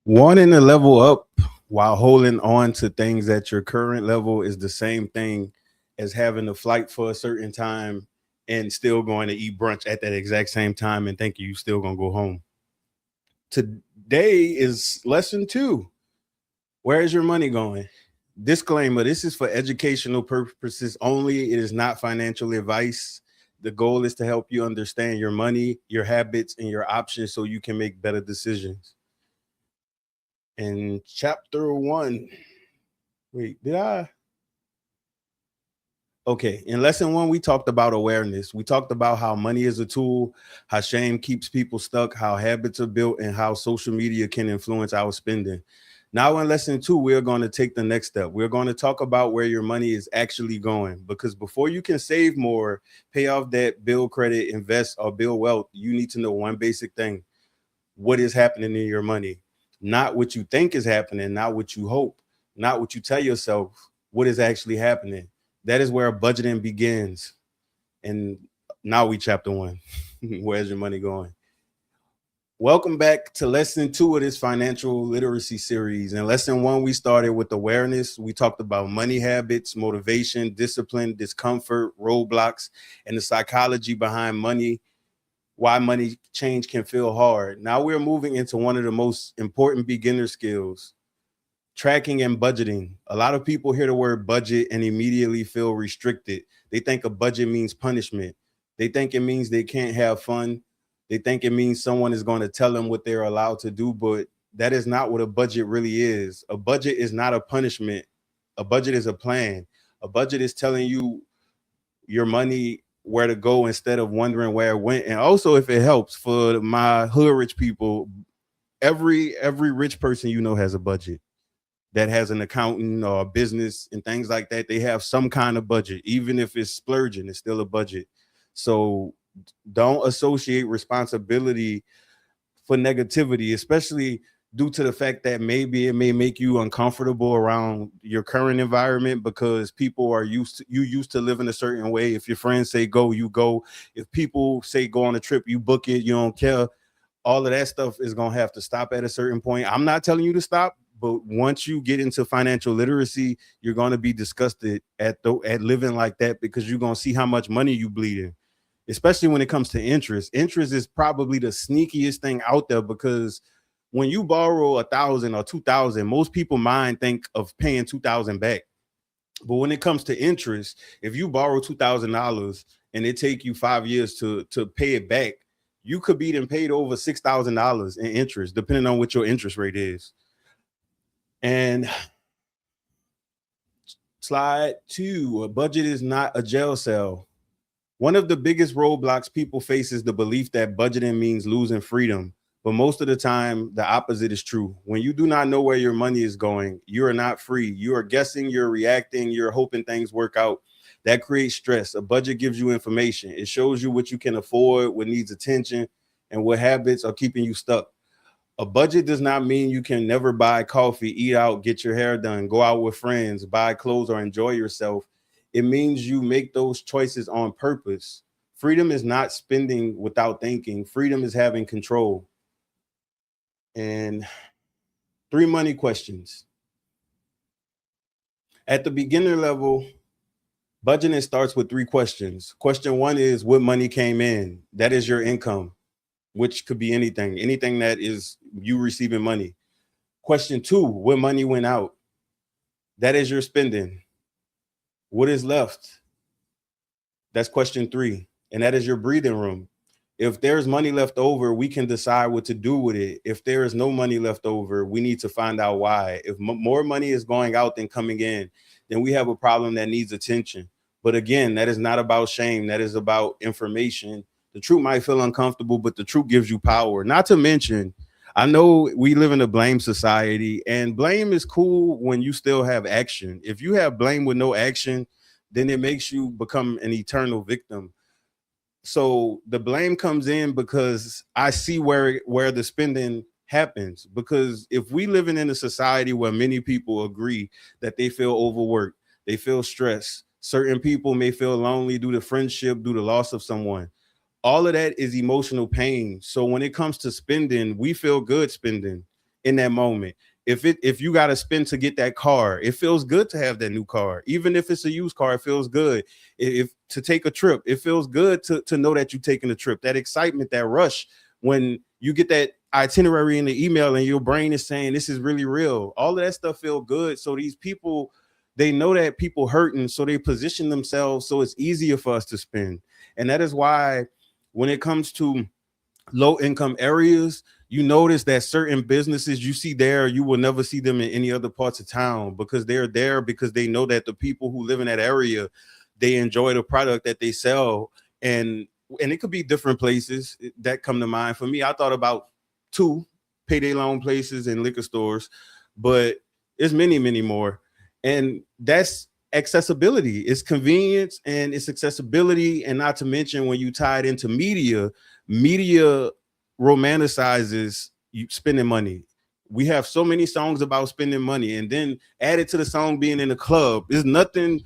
Wanting to level up while holding on to things at your current level is the same thing as having a flight for a certain time and still going to eat brunch at that exact same time and thinking you still gonna go home. Today is lesson two. Where is your money going? Disclaimer, this is for educational purposes only. It is not financial advice. The goal is to help you understand your money, your habits, and your options so you can make better decisions. In chapter one, wait, did I? Okay, in lesson one, we talked about awareness. We talked about how money is a tool, how shame keeps people stuck, how habits are built, and how social media can influence our spending. Now, in lesson two, we're going to take the next step. We're going to talk about where your money is actually going. Because before you can save more, pay off debt, build credit, invest, or build wealth, you need to know one basic thing: what is happening in your money? Not what you think is happening, not what you hope, not what you tell yourself, what is actually happening. That is where budgeting begins. And now we chapter one. Where's your money going? Welcome back to lesson two of this financial literacy series. In lesson one, we started with awareness. We talked about money habits, motivation, discipline, discomfort, roadblocks, and the psychology behind money, why money change can feel hard. Now we're moving into one of the most important beginner skills: tracking and budgeting. A lot of people hear the word budget and immediately feel restricted. They think a budget means punishment. They think it means they can't have fun. They think it means someone is going to tell them what they're allowed to do, but that is not what a budget really is. A budget is not a punishment. A budget is a plan. A budget is telling you your money where to go instead of wondering where it went. And also, if it helps for my hood rich people, every rich person you know has a budget, that has an accountant or a business and things like that. They have some kind of budget. Even if it's splurging, it's still a budget. So don't associate responsibility for negativity, especially due to the fact that maybe it may make you uncomfortable around your current environment because people are used to living a certain way. If your friends say go, you go. If people say go on a trip, you book it, you don't care. All of that stuff is going to have to stop at a certain point. I'm not telling you to stop, but once you get into financial literacy, you're going to be disgusted at living like that because you're going to see how much money you bleeding, especially when it comes to interest. Interest is probably the sneakiest thing out there because when you borrow 1,000 or 2,000, most people mind think of paying 2,000 back. But when it comes to interest, if you borrow $2,000 and it take you 5 years to pay it back, you could be then paid over $6,000 in interest, depending on what your interest rate is. And slide two: a budget is not a jail cell. One of the biggest roadblocks people face is the belief that budgeting means losing freedom. But most of the time, the opposite is true. When you do not know where your money is going, you are not free. You are guessing, you're reacting, you're hoping things work out. That creates stress. A budget gives you information. It shows you what you can afford, what needs attention, and what habits are keeping you stuck. A budget does not mean you can never buy coffee, eat out, get your hair done, go out with friends, buy clothes, or enjoy yourself. It means you make those choices on purpose. Freedom is not spending without thinking. Freedom is having control. And three money questions. At the beginner level, budgeting starts with three questions. Question one is what money came in? That is your income, which could be anything that is you receiving money. Question two, what money went out? That is your spending. What is left? That's question three. And that is your breathing room. If there's money left over, we can decide what to do with it. If there is no money left over, we need to find out why. If more money is going out than coming in, then we have a problem that needs attention. But again, that is not about shame. That is about information. The truth might feel uncomfortable, but the truth gives you power. Not to mention, I know we live in a blame society, and blame is cool when you still have action. If you have blame with no action, then it makes you become an eternal victim. So the blame comes in because I see where the spending happens. Because if we living in a society where many people agree that they feel overworked, they feel stressed, certain people may feel lonely due to friendship, due to loss of someone. all of that is emotional pain. So when it comes to spending, we feel good spending in that moment. If you got to spend to get that car, it feels good to have that new car. Even if it's a used car, it feels good. If to take a trip, it feels good to know that you're taking a trip. That excitement, that rush when you get that itinerary in the email and your brain is saying this is really real. All of that stuff feel good. So these people, they know that people hurting, so they position themselves so it's easier for us to spend. And that is why when it comes to low income areas, you notice that certain businesses you see there, you will never see them in any other parts of town, because they're there because they know that the people who live in that area, they enjoy the product that they sell. And it could be different places that come to mind. For me, I thought about two payday loan places and liquor stores, but it's many more. And that's accessibility. It's convenience and it's accessibility. And not to mention, when you tie it into media romanticizes you spending money. We have so many songs about spending money, and then added to the song being in the club. There's nothing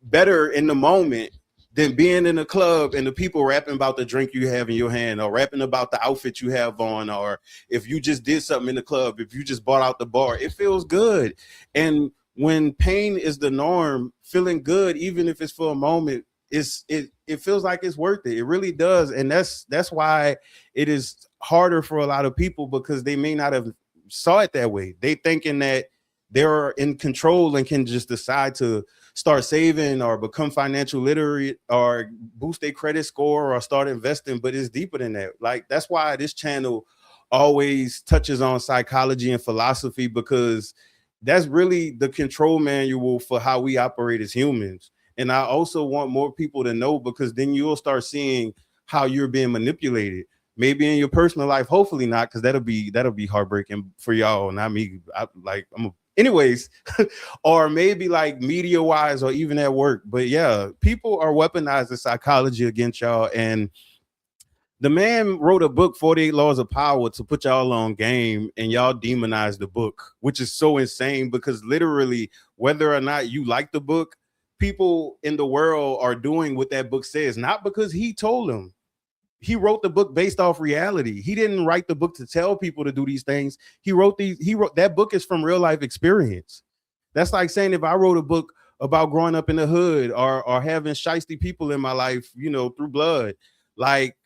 better in the moment than being in a club and the people rapping about the drink you have in your hand, or rapping about the outfit you have on, or if you just did something in the club, if you just bought out the bar. It feels good. And when pain is the norm, feeling good, even if it's for a moment, it feels like it's worth it. It really does. And that's why it is harder for a lot of people, because they may not have saw it that way. They thinking that they're in control and can just decide to start saving or become financial literate or boost their credit score or start investing. But it's deeper than that. Like, that's why this channel always touches on psychology and philosophy, because that's really the control manual for how we operate as humans. And I also want more people to know, because then you'll start seeing how you're being manipulated. Maybe in your personal life, hopefully not, because that'll be heartbreaking for y'all, not me. Anyways, or maybe like media wise, or even at work. But yeah, people are weaponizing psychology against y'all. And the man wrote a book, 48 Laws of Power, to put y'all on game, and y'all demonize the book, which is so insane, because literally, whether or not you like the book, people in the world are doing what that book says, not because he told them. He wrote the book based off reality. He didn't write the book to tell people to do these things. He wrote that book is from real life experience. That's like saying if I wrote a book about growing up in the hood, or having shiesty people in my life, through blood. Like,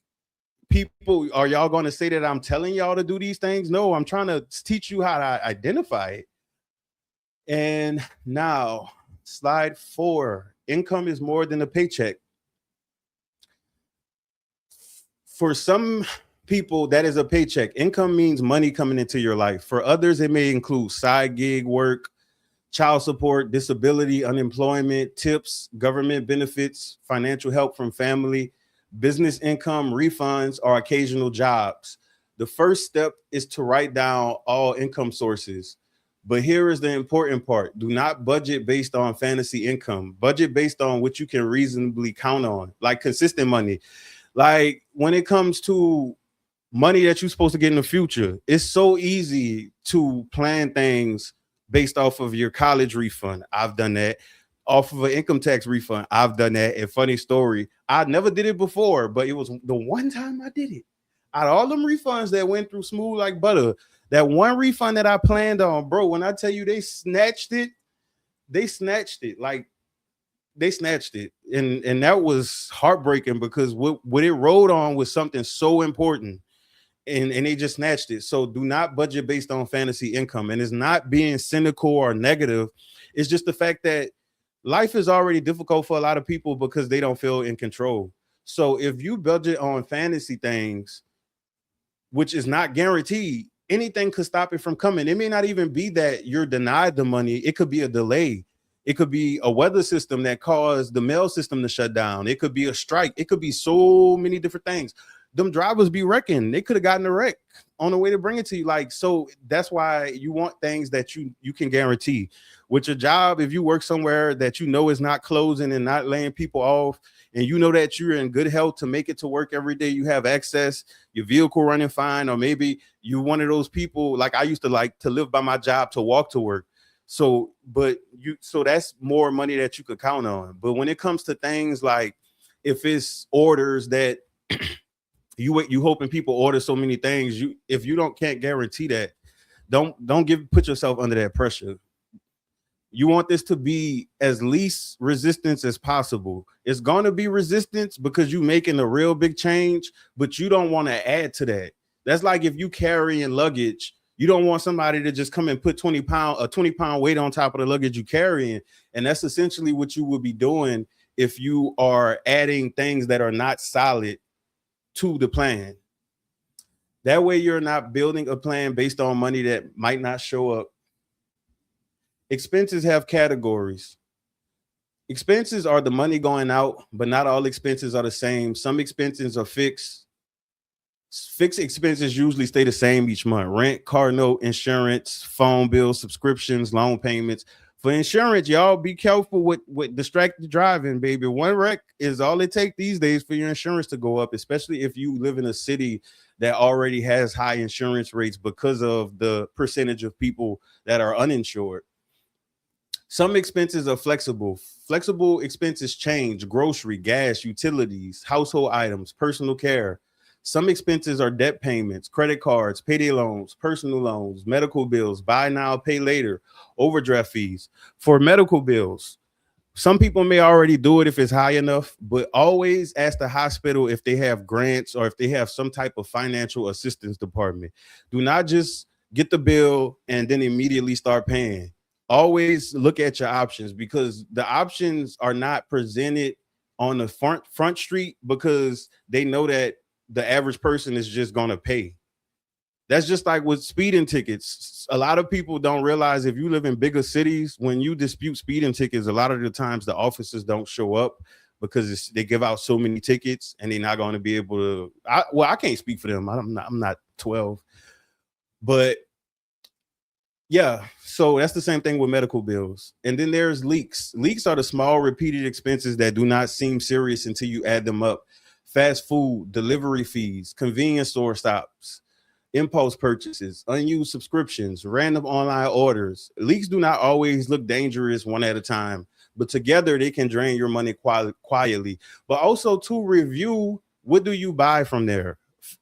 people, are y'all going to say that I'm telling y'all to do these things? No, I'm trying to teach you how to identify it. And now, slide 4. Income is more than a paycheck. For some people, that is a paycheck. Income means money coming into your life. For others, it may include side gig work, child support, disability, unemployment, tips, government benefits, financial help from family, business income, refunds, or occasional jobs. The first step is to write down all income sources. But here is the important part. Do not budget based on fantasy income. Budget based on what you can reasonably count on, like consistent money. Like, when it comes to money that you're supposed to get in the future, it's so easy to plan things based off of your college refund. I've done that. Off of an income tax refund, I've done that. And funny story, I never did it before, but it was the one time I did it. Out of all them refunds that went through smooth like butter, that one refund that I planned on, bro, when I tell you they snatched it. Like, they snatched it. And that was heartbreaking, because what it rode on was something so important. And they just snatched it. So do not budget based on fantasy income. And it's not being cynical or negative. It's just the fact that life is already difficult for a lot of people because they don't feel in control. So if you budget on fantasy things, which is not guaranteed, anything could stop it from coming. It may not even be that you're denied the money. It could be a delay. It could be a weather system that caused the mail system to shut down. It could be a strike. It could be so many different things. Them drivers be wrecking. They could have gotten a wreck on the way to bring it to you. Like, so that's why you want things that you can guarantee. With your job, if you work somewhere that you know is not closing and not laying people off, and you know that you're in good health to make it to work every day, you have access, your vehicle running fine, or maybe you're one of those people, like I used to like to live by my job to walk to work. So that's more money that you could count on. But when it comes to things like, if it's orders that You hoping people order so many things. If you can't guarantee that, don't put yourself under that pressure. You want this to be as least resistance as possible. It's going to be resistance because you making a real big change, but you don't want to add to that. That's like if you carrying luggage, you don't want somebody to just come and put 20 pound weight on top of the luggage you carrying. And that's essentially what you would be doing if you are adding things that are not solid to the plan. That way you're not building a plan based on money that might not show up. Expenses have categories. Expenses are the money going out, but not all expenses are the same. Some expenses are fixed. Fixed expenses usually stay the same each month: rent, car note, insurance, phone bills, subscriptions, loan payments. For insurance, y'all be careful with distracted driving, baby. One wreck is all it takes these days for your insurance to go up, especially if you live in a city that already has high insurance rates because of the percentage of people that are uninsured. Some expenses are flexible. Flexible expenses change: grocery, gas, utilities, household items, personal care. Some expenses are debt payments, credit cards, payday loans, personal loans, medical bills, buy now, pay later, overdraft fees. For medical bills, some people may already do it if it's high enough, but always ask the hospital if they have grants or if they have some type of financial assistance department. Do not just get the bill and then immediately start paying. Always look at your options, because the options are not presented on the front street because they know that the average person is just going to pay. That's just like with speeding tickets. A lot of people don't realize, if you live in bigger cities, when you dispute speeding tickets, a lot of the times the officers don't show up because they give out so many tickets and they're not going to be able to. I can't speak for them. I'm not 12, but yeah. So that's the same thing with medical bills. And then there's leaks. Leaks are the small repeated expenses that do not seem serious until you add them up. Fast food, delivery fees, convenience store stops, impulse purchases, unused subscriptions, random online orders. Leaks do not always look dangerous one at a time, but together they can drain your money quietly. But also to review, what do you buy from there?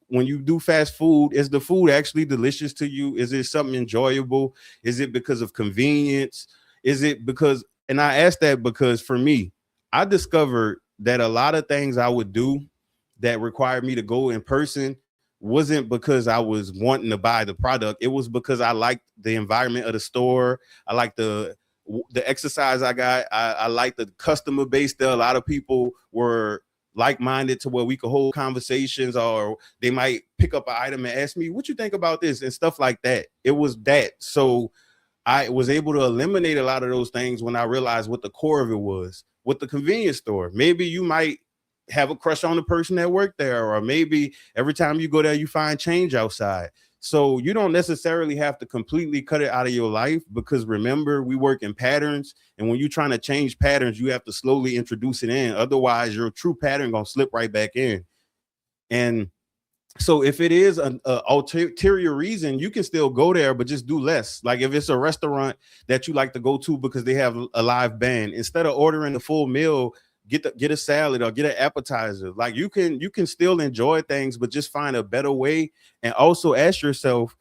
When you do fast food, is the food actually delicious to you? Is it something enjoyable? Is it because of convenience? Is it because, and I ask that because for me, I discovered that a lot of things I would do that required me to go in person wasn't because I was wanting to buy the product. It was because I liked the environment of the store. I liked the exercise I got. I liked the customer base there. A lot of people were like-minded to where we could hold conversations, or they might pick up an item and ask me, what you think about this, and stuff like that. It was that. So I was able to eliminate a lot of those things when I realized what the core of it was. With the convenience store, maybe you might have a crush on the person that worked there, or maybe every time you go there, you find change outside. So you don't necessarily have to completely cut it out of your life, because remember, we work in patterns. And when you're trying to change patterns, you have to slowly introduce it in. Otherwise, your true pattern going to slip right back in. And so if it is an ulterior reason, you can still go there, but just do less. Like if it's a restaurant that you like to go to because they have a live band, instead of ordering the full meal, get a salad or get an appetizer. Like you can still enjoy things, but just find a better way. And also ask yourself,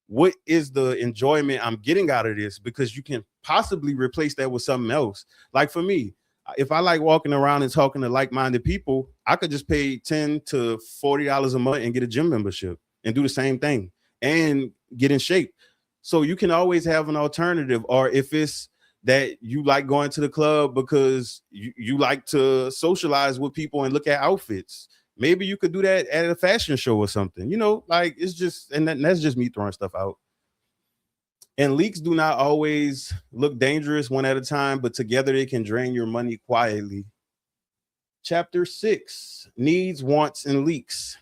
what is the enjoyment I'm getting out of this? Because you can possibly replace that with something else. Like for me, if I like walking around and talking to like-minded people, I could just pay $10 to $40 a month and get a gym membership and do the same thing and get in shape. So you can always have an alternative. Or if it's that you like going to the club because you like to socialize with people and look at outfits, maybe you could do that at a fashion show or something. Like it's just, and that's just me throwing stuff out. And leaks do not always look dangerous one at a time, but together they can drain your money quietly. Chapter 6, needs, wants, and leaks.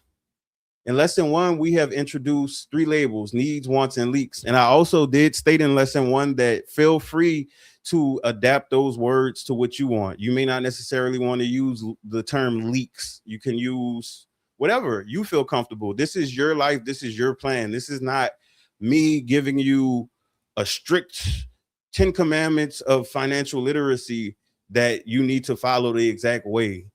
In lesson 1, we have introduced 3 labels: needs, wants, and leaks. And I also did state in lesson 1 that feel free to adapt those words to what you want. You may not necessarily want to use the term leaks. You can use whatever you feel comfortable. This is your life. This is your plan. This is not me giving you a strict 10 commandments of financial literacy that you need to follow the exact way.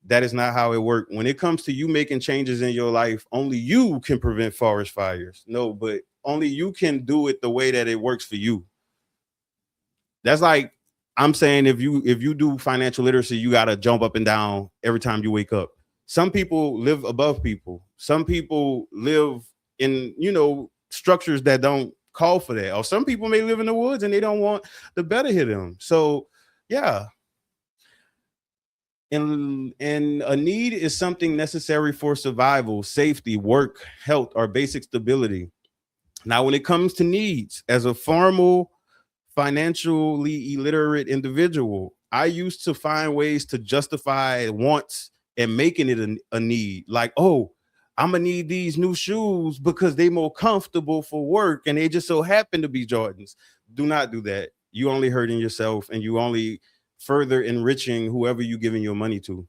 That is not how it works. When it comes to you making changes in your life, only you can prevent forest fires. No, but only you can do it the way that it works for you. That's like I'm saying if you do financial literacy, you got to jump up and down every time you wake up. Some people live above people. Some people live in, structures that don't call for that. Or some people may live in the woods and they don't want the better hit them. So, yeah, and a need is something necessary for survival, safety, work, health, or basic stability. Now, when it comes to needs, as a formal, financially illiterate individual, I used to find ways to justify wants and making it a need. Like, oh, I'm gonna need these new shoes because they more comfortable for work and they just so happen to be Jordans. Do not do that. You only hurting yourself and you only further enriching whoever you giving your money to.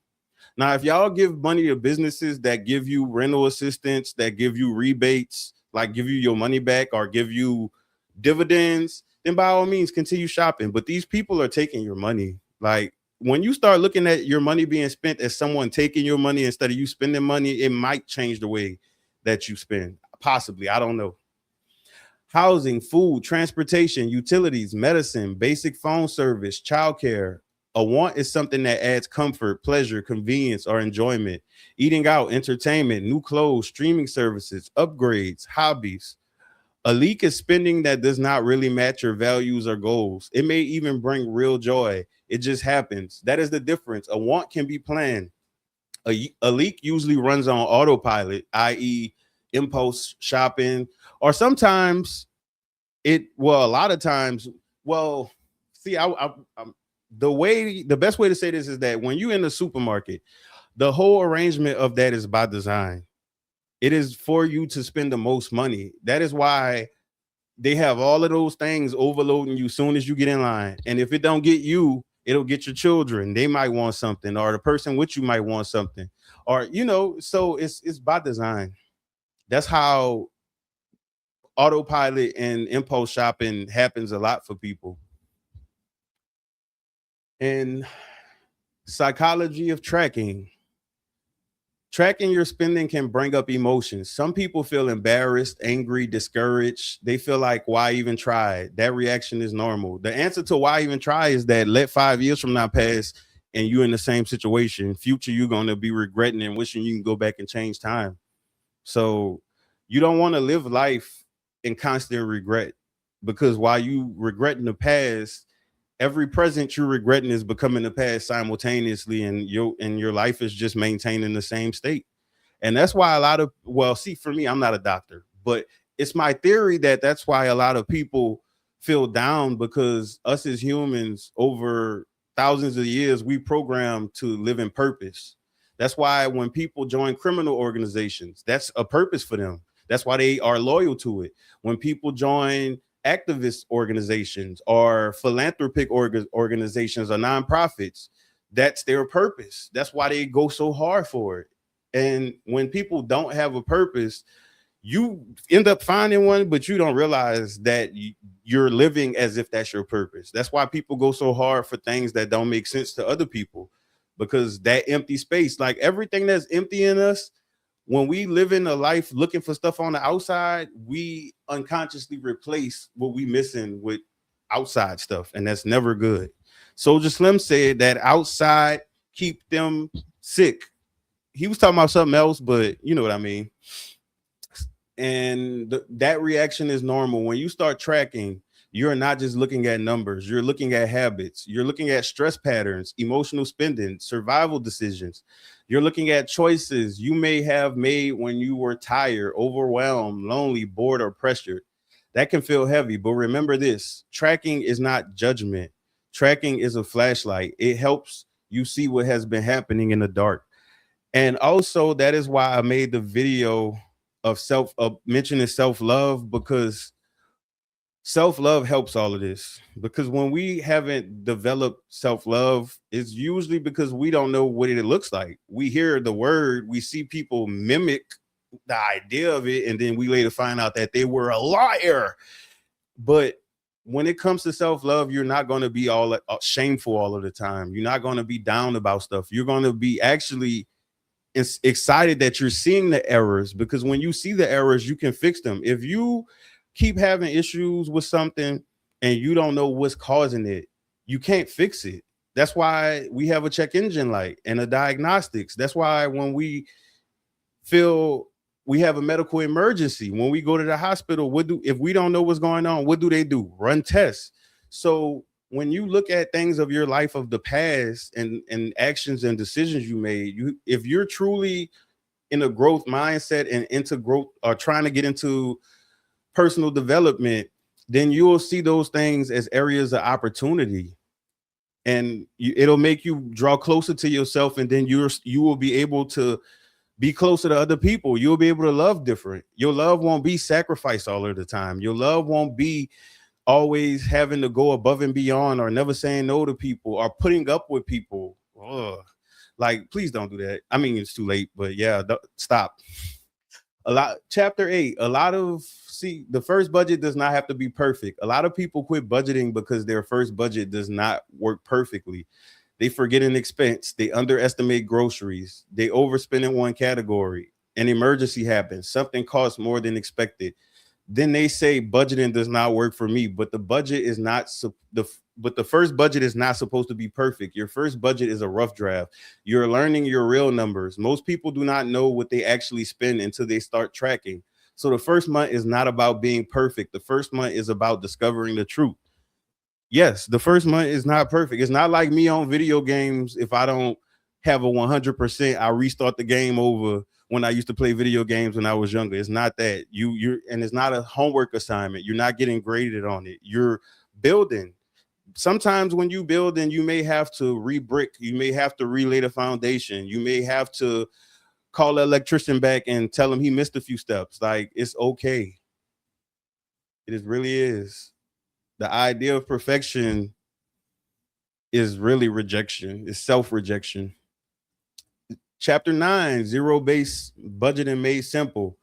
Now, if y'all give money to businesses that give you rental assistance, that give you rebates, like give you your money back or give you dividends, then by all means continue shopping. But these people are taking your money. Like when you start looking at your money being spent as someone taking your money instead of you spending money, it might change the way that you spend. Possibly, I don't know. Housing, food, transportation, utilities, medicine, basic phone service, childcare. A want is something that adds comfort, pleasure, convenience, or enjoyment. Eating out, entertainment, new clothes, streaming services, upgrades, hobbies. A leak is spending that does not really match your values or goals. It may even bring real joy. It just happens. That is the difference. A want can be planned. A leak usually runs on autopilot, i.e., impulse shopping, or sometimes a lot of times, well, see, the best way to say this is that when you're in the supermarket, the whole arrangement of that is by design. It is for you to spend the most money. That is why they have all of those things overloading you soon as you get in line. And if it don't get you, it'll get your children. They might want something, or the person with you might want something, or so it's by design. That's how autopilot and impulse shopping happens a lot for people. And psychology of tracking your spending can bring up emotions. Some people feel embarrassed, angry, discouraged. They feel like, why even try? That reaction is normal. The answer to why even try is that let 5 years from now pass and you're in the same situation. Future, you're going to be regretting and wishing you can go back and change time. So you don't want to live life in constant regret, because while you regretting the past, every present you're regretting is becoming the past simultaneously, and your life is just maintaining the same state. And that's why a lot of, well, see, for me, I'm not a doctor, but it's my theory that that's why a lot of people feel down, because us as humans over thousands of years, we programmed to live in purpose. That's why when people join criminal organizations, that's a purpose for them. That's why they are loyal to it. When people join activist organizations or philanthropic organizations or nonprofits, that's their purpose. That's why they go so hard for it. And when people don't have a purpose, you end up finding one, but you don't realize that you're living as if that's your purpose. That's why people go so hard for things that don't make sense to other people, because that empty space, like everything that's empty in us, when we live in a life looking for stuff on the outside, we unconsciously replace what we missing with outside stuff, and that's never good. Soldier Slim said that outside keep them sick. He was talking about something else, but you know what I mean. And that reaction is normal. When you start tracking, you're not just looking at numbers, you're looking at habits, you're looking at stress patterns, emotional spending, survival decisions. You're looking at choices you may have made when you were tired, overwhelmed, lonely, bored, or pressured. That can feel heavy, but remember this: tracking is not judgment. Tracking is a flashlight. It helps you see what has been happening in the dark. And also, that is why I made the video of mentioning self-love, because self-love helps all of this. Because when we haven't developed self-love, it's usually because we don't know what it looks like. We hear the word, we see people mimic the idea of it, and then we later find out that they were a liar. But when it comes to self-love, you're not going to be all shameful all of the time. You're not going to be down about stuff. You're going to be actually excited that you're seeing the errors, because when you see the errors, you can fix them. If you keep having issues with something and you don't know what's causing it, you can't fix it. That's why we have a check engine light and a diagnostics. That's why when we feel we have a medical emergency, when we go to the hospital, what do, if we don't know what's going on, what do they do? Run tests. So when you look at things of your life of the past and actions and decisions you made, you, if you're truly in a growth mindset and into growth or trying to get into personal development, then you will see those things as areas of opportunity, and it'll make you draw closer to yourself, and then you will be able to be closer to other people. You'll be able to love different. Your love won't be sacrificed all of the time. Your love won't be always having to go above and beyond, or never saying no to people, or putting up with people. Ugh. Like, please don't do that. I mean, it's too late, but yeah, stop. A lot. Chapter 8. A lot of, see, the first budget does not have to be perfect. A lot of people quit budgeting because their first budget does not work perfectly. They forget an expense. They underestimate groceries. They overspend in one category. An emergency happens. Something costs more than expected. Then they say budgeting does not work for me, but the budget is not but the first budget is not supposed to be perfect. Your first budget is a rough draft. You're learning your real numbers. Most people do not know what they actually spend until they start tracking. So the first month is not about being perfect. The first month is about discovering the truth. Yes, the first month is not perfect. It's not like me on video games. If I don't have a 100%, I restart the game over. When I used to play video games when I was younger, it's not that you're, and it's not a homework assignment. You're not getting graded on it. You're building. Sometimes when you build, and you may have to re-brick, you may have to relay the foundation, you may have to call the electrician back and tell him he missed a few steps. Like, it's okay. It is, really is. The idea of perfection is really rejection. It's self-rejection. Chapter 9, zero-based budgeting made simple.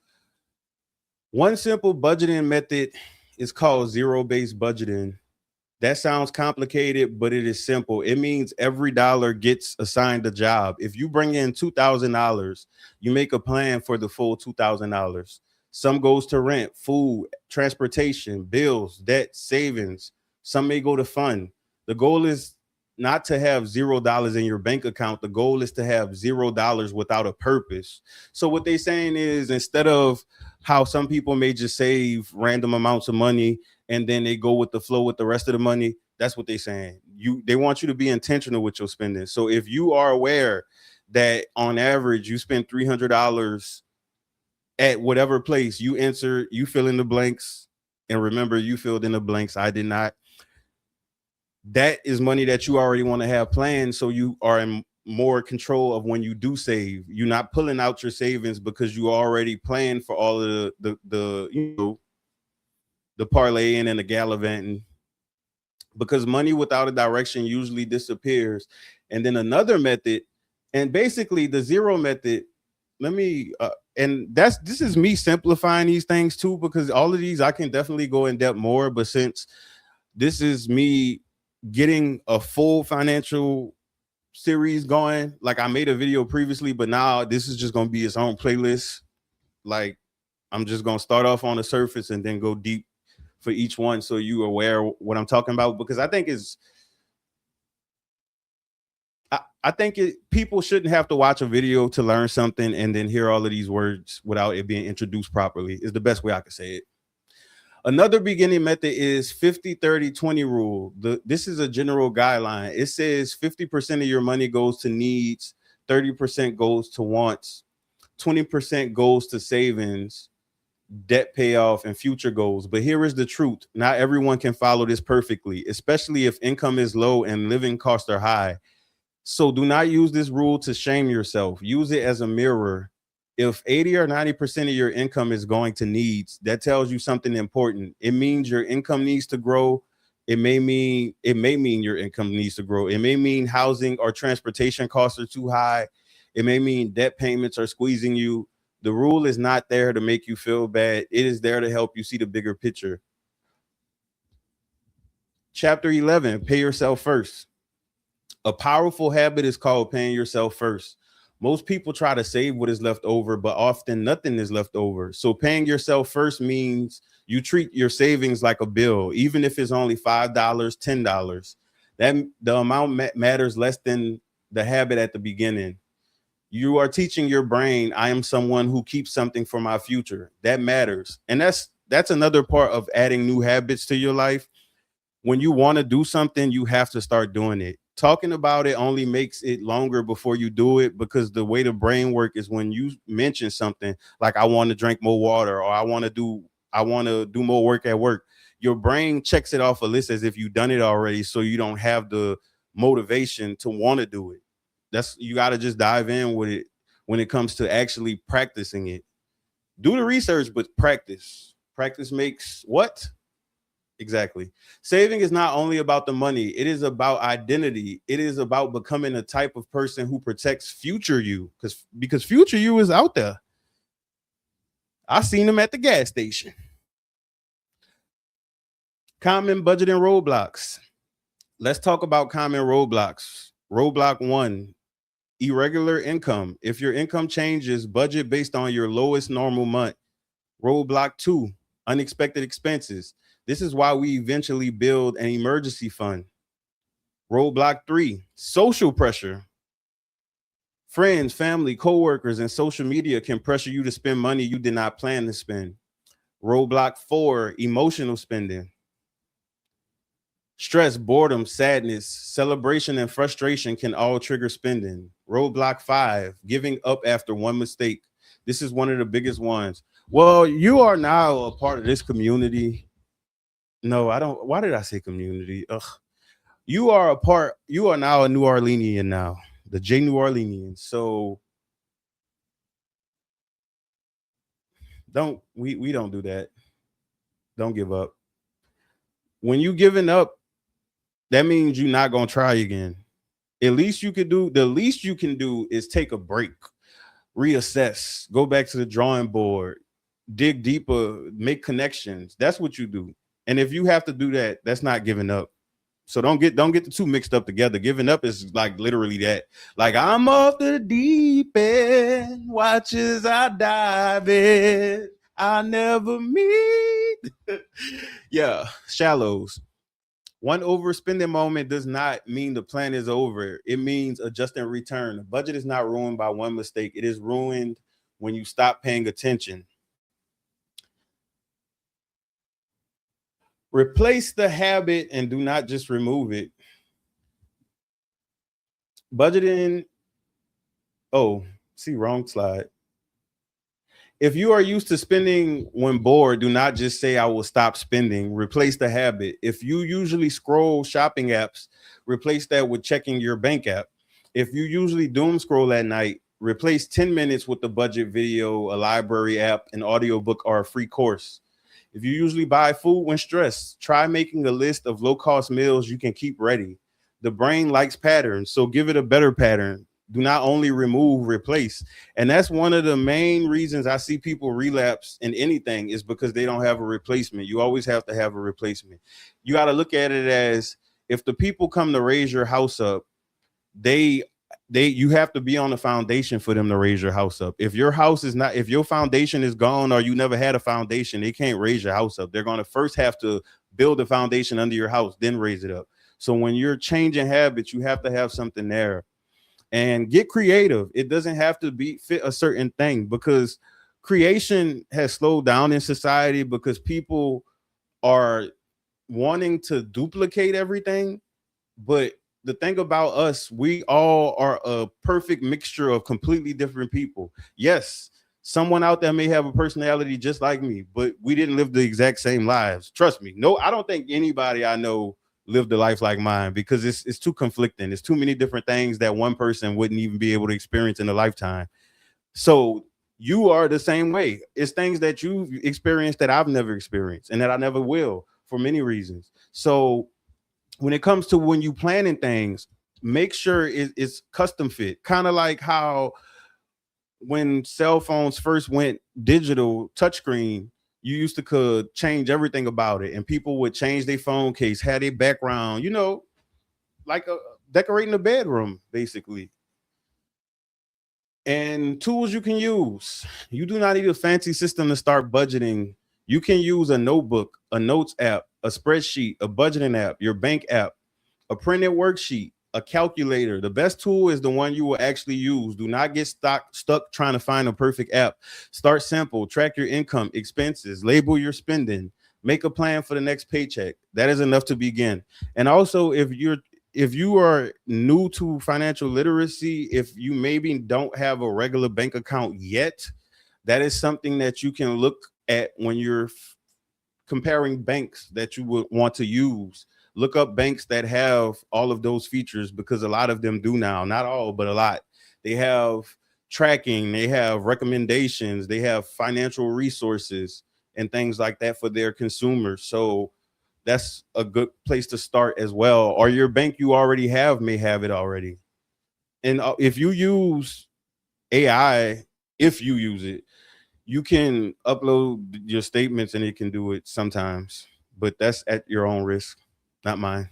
One simple budgeting method is called zero-based budgeting. That sounds complicated, but it is simple. It means every dollar gets assigned a job. If you bring in $2,000, you make a plan for the full $2,000. Some goes to rent, food, transportation, bills, debt, savings. Some may go to fun. The goal is not to have $0 in your bank account. The goal is to have $0 without a purpose. So what they're saying is, instead of how some people may just save random amounts of money and then they go with the flow with the rest of the money, that's what they're saying. They want you to be intentional with your spending. So if you are aware that on average you spend $300 at whatever place, you fill in the blanks, and remember, you filled in the blanks. I did not. That is money that you already want to have planned, so you are in more control of when you do save. You're not pulling out your savings because you already planned for all of the the parlaying and the gallivanting, because money without a direction usually disappears. And then another method, and basically the zero method, let me and this is me simplifying these things too, because all of these I can definitely go in depth more, but since this is me getting a full financial series going, like, I made a video previously, but now this is just going to be its own playlist. Like, I'm just going to start off on the surface and then go deep for each one, so you aware what I'm talking about, because I think people shouldn't have to watch a video to learn something and then hear all of these words without it being introduced properly, is the best way I could say it. Another beginning method is 50-30-20 rule. This is a general guideline. It says 50% of your money goes to needs, 30% goes to wants, 20% goes to savings, debt payoff, and future goals. But here is the truth. Not everyone can follow this perfectly, especially if income is low and living costs are high. So do not use this rule to shame yourself. Use it as a mirror. If 80 or 90% of your income is going to needs, that tells you something important. It means your income needs to grow. It may mean your income needs to grow. It may mean housing or transportation costs are too high. It may mean debt payments are squeezing you. The rule is not there to make you feel bad. It is there to help you see the bigger picture. Chapter 11, pay yourself first. A powerful habit is called paying yourself first. Most people try to save what is left over, but often nothing is left over. So paying yourself first means you treat your savings like a bill, even if it's only $5, $10. That the amount matters less than the habit at the beginning. You are teaching your brain, I am someone who keeps something for my future. That matters. And that's another part of adding new habits to your life. When you want to do something, you have to start doing it. Talking about it only makes it longer before you do it, because the way the brain work is when you mention something like I want to drink more water, or I want to do more work at work. Your brain checks it off a list as if you've done it already, so you don't have the motivation to want to do it. That's You got to just dive in with it when it comes to actually practicing it. Do the research, but practice. Practice makes what? Exactly. Saving is not only about the money, it is about identity. It is about becoming a type of person who protects future you, because future you is out there. I seen them at the gas station. Common budgeting roadblocks. Let's talk about common roadblocks. Roadblock 1, irregular income. If your income changes, budget based on your lowest normal month. Roadblock 2, unexpected expenses. This is why we eventually build an emergency fund. Roadblock 3, social pressure. Friends, family, coworkers, and social media can pressure you to spend money you did not plan to spend. Roadblock 4, emotional spending. Stress, boredom, sadness, celebration, and frustration can all trigger spending. Roadblock 5, giving up after one mistake. This is one of the biggest ones. Well, you are now a part of this community. No, I don't. Why did I say community? Ugh. You are now a New Orleanian now, the Jneworleans. So we don't do that. Don't give up. When you giving up, that means you're not gonna try again. The least you can do is take a break, reassess, go back to the drawing board, dig deeper, make connections. That's what you do. And if you have to do that, that's not giving up. So don't get the two mixed up together. Giving up is like literally that. Like I'm off the deep end, watch as I dive in. I never meet. Yeah, shallows. One overspending moment does not mean the plan is over. It means adjusting return. The budget is not ruined by one mistake. It is ruined when you stop paying attention. Replace the habit and do not just remove it. Budgeting. Oh, see, wrong slide. If you are used to spending when bored, do not just say I will stop spending. Replace the habit. If you usually scroll shopping apps, replace that with checking your bank app. If you usually doom scroll at night, replace 10 minutes with a budget video, a library app, an audiobook, or a free course. If you usually buy food when stressed, try making a list of low-cost meals you can keep ready. The brain likes patterns, so give it a better pattern. Do not only remove, replace. And that's one of the main reasons I see people relapse in anything, is because they don't have a replacement. You always have to have a replacement. You got to look at it as, if the people come to raise your house up, they you have to be on the foundation for them to raise your house up. If your house is not, if your foundation is gone, or you never had a foundation, they can't raise your house up. They're going to first have to build a foundation under your house, then raise it up. So when you're changing habits, you have to have something there. And get creative. It doesn't have to be fit a certain thing, because creation has slowed down in society because people are wanting to duplicate everything. But the thing about us, we all are a perfect mixture of completely different people. Yes, someone out there may have a personality just like me, but we didn't live the exact same lives. Trust me. No, I don't think anybody I know lived a life like mine, because it's too conflicting. It's too many different things that one person wouldn't even be able to experience in a lifetime. So you are the same way. It's things that you've experienced that I've never experienced and that I never will, for many reasons. So when it comes to when you planning things, make sure it's custom fit. Kind of like how when cell phones first went digital touchscreen, You used to could change everything about it, and people would change their phone case, had a background, like decorating a bedroom, basically. And tools you can use. You do not need a fancy system to start budgeting. You can use a notebook, a notes app, a spreadsheet, a budgeting app, your bank app, a printed worksheet, a calculator. The best tool is the one you will actually use. Do not get stuck trying to find a perfect app. Start simple, track your income, expenses, label your spending, make a plan for the next paycheck. That is enough to begin. And also, if you are new to financial literacy, if you maybe don't have a regular bank account yet, that is something that you can look at when you're comparing banks that you would want to use. Look up banks that have all of those features, because a lot of them do now. Not all, but a lot. They have tracking, they have recommendations, they have financial resources and things like that for their consumers. So that's a good place to start as well. Or your bank you already have may have it already. And if you use AI, if you use it, you can upload your statements and it can do it sometimes, but that's at your own risk, not mine.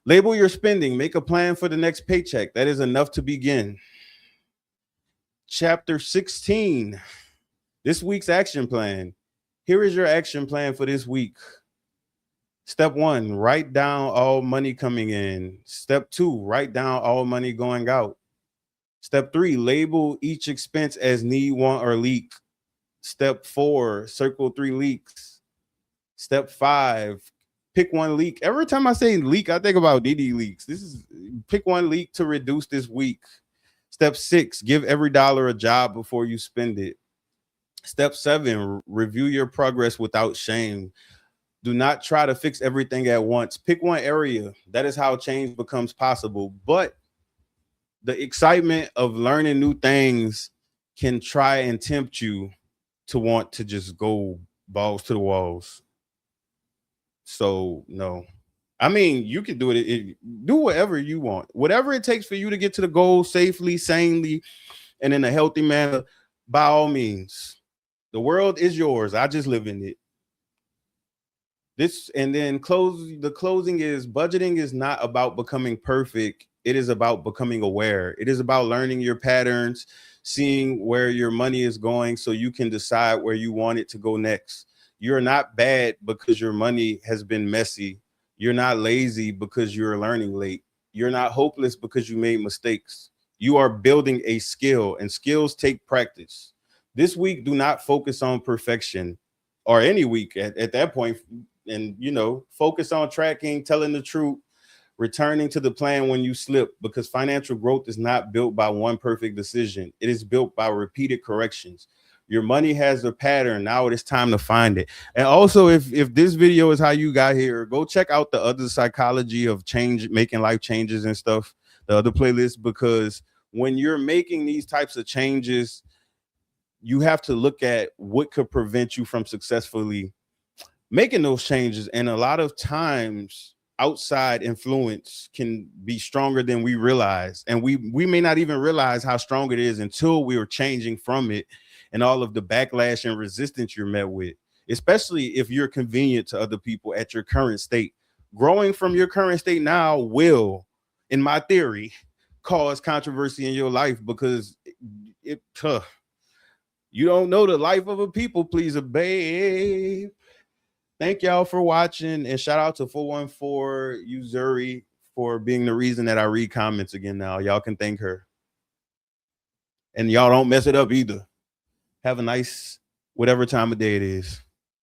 Label your spending, make a plan for the next paycheck. That is enough to begin. Chapter 16, this week's action plan. Here is your action plan for this week. Step 1, write down all money coming in. Step 2, write down all money going out. Step 3, label each expense as need, want, or leak. Step 4, circle 3 leaks. Step 5, pick one leak. Every time I say leak, I think about DD leaks. This is pick one leak to reduce this week. Step 6, give every dollar a job before you spend it. Step 7, review your progress without shame. Do not try to fix everything at once. Pick one area. That is how change becomes possible. But the excitement of learning new things can try and tempt you to want to just go balls to the walls. So no, I mean, you can do it. Do whatever you want, whatever it takes for you to get to the goal safely, sanely, and in a healthy manner. By all means, the world is yours. I just live in it. This and then the closing is budgeting is not about becoming perfect. It is about becoming aware. It is about learning your patterns, seeing where your money is going so you can decide where you want it to go next. You're not bad because your money has been messy. You're not lazy because you're learning late. You're not hopeless because you made mistakes. You are building a skill, and skills take practice. This week, do not focus on perfection, or any week at that point. And focus on tracking, telling the truth, returning to the plan when you slip, because financial growth is not built by one perfect decision. It is built by repeated corrections. Your money has a pattern. Now it is time to find it. And also, if this video is how you got here, go check out the other psychology of change, making life changes and stuff, the other playlist, because when you're making these types of changes, you have to look at what could prevent you from successfully making those changes. And a lot of times outside influence can be stronger than we realize, and we may not even realize how strong it is until we are changing from it, and all of the backlash and resistance you're met with, especially if you're convenient to other people at your current state. Growing from your current state now will, in my theory, cause controversy in your life, because you don't know the life of a people pleaser, babe. Thank y'all for watching, and shout out to 414 Uzuri for being the reason that I read comments again now. Y'all can thank her. And y'all don't mess it up either. Have a nice whatever time of day it is.